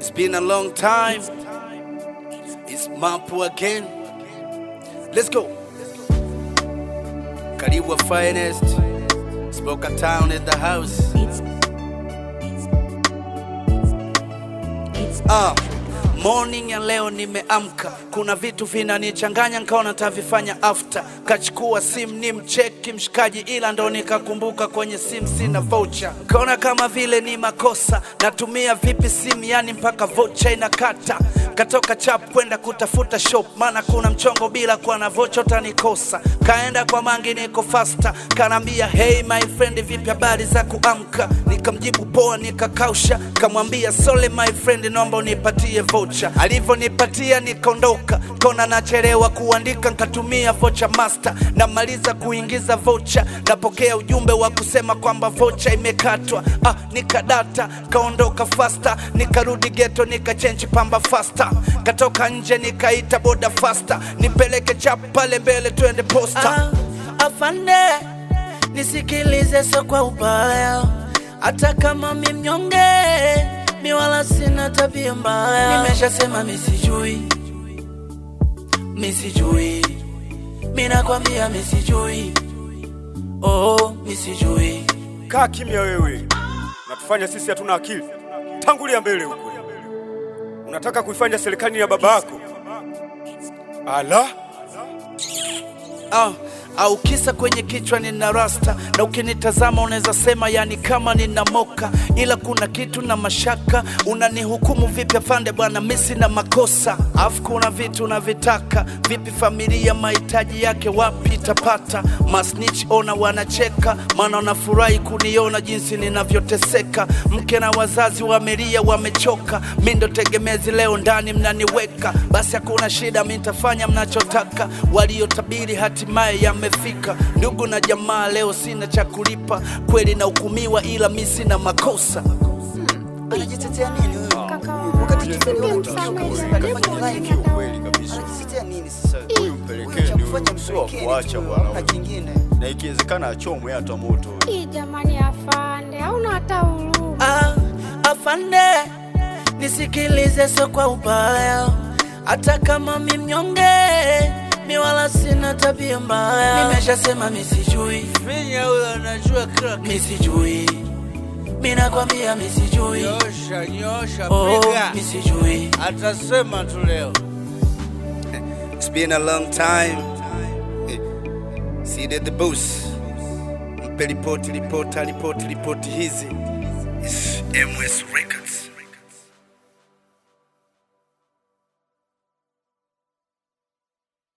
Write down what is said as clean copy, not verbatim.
It's been a long time. It's Mapu again. Let's go. Kariwa finest. Spoka Town in the house. Morning ya leo nimeamka, kuna vitu vinanichanganya nikaona nitavifanya after. Kachukua simu ni mcheki mshikaji, ila ndo nikakumbuka kwenye simu sina voucher. Kaona kama vile ni makosa, natumia vipi simu yani mpaka voucher inakata. Katoka chap kwenda kutafuta shop, maana kuna mchongo bila kuwa na voucher utanikosa. Kaenda kwa mangi niko faster, kanambia hey my friend vipi habari za kuamka. Nikamjibu poa nikakausha, kamwambia sole my friend naomba unipatie voucher. Alivyonipatia nikaondoka, kona nachelewa kuandika nikatumia voucher master. Namaliza kuingiza voucher, napokea ujumbe wa kusema kwamba voucher imekatwa. Nikadata, kaondoka faster, nikarudi ghetto nikachange pamba faster. Katoka nje nikaita boda faster, nipeleke chap pale mbele twende posta. Afande, nisikilize so kwa ubaya, hata kama mimi mnyonge, mi wala sina tabia mbaya. Nimeshasema misijui, mi nakwambia misijui, misijui. Kaa kimya wewe, unatufanya sisi hatuna akili. Tangulia mbele huko. Unataka kuifanya serikali ya baba yako? Ala? Au kisa kwenye kichwa nina rasta, na ukinitazama unaweza sema yani kama nina moka. Ila kuna kitu na mashaka, unanihukumu vipi afande bwana mimi sina makosa. Afu kuna vitu unavitaka, vipi familia mahitaji yake wapi itapata. Masnitch ona wanacheka, maana wanafurahi kuniona jinsi ninavyoteseka. Mke na wazazi wamelia wamechoka, mimi ndo tegemezi leo ndani mnaniweka. Basi hakuna shida mimi nitafanya mnachotaka, waliotabiri hatimaye yamefika. Ndugu na jamaa leo sina cha kulipa, kweli na hukumiwa ila mimi sina makosa. Anajitetea nini wewe? Wakati tukifanya kweli kabisa. Anajitetea nini sasa? Huyu mpelekeni huyu, sio kuacha bwana. Na kingine. Na ikiwezekana achomwe hata moto. Jamani afande, hauna hata huruma. Afande, nisikilize so kwa ubaya, hata kama mimi mnyonge, mi wala sina tabia mbaya. Nimeshasema misijui, finya huyo anajua crack. Misijui, mi nakwambia misijui. Nyosha, piga. Misijui, atasema tu leo. It's been a long time. See the boss. Mpe ripoti hizi. MS Record.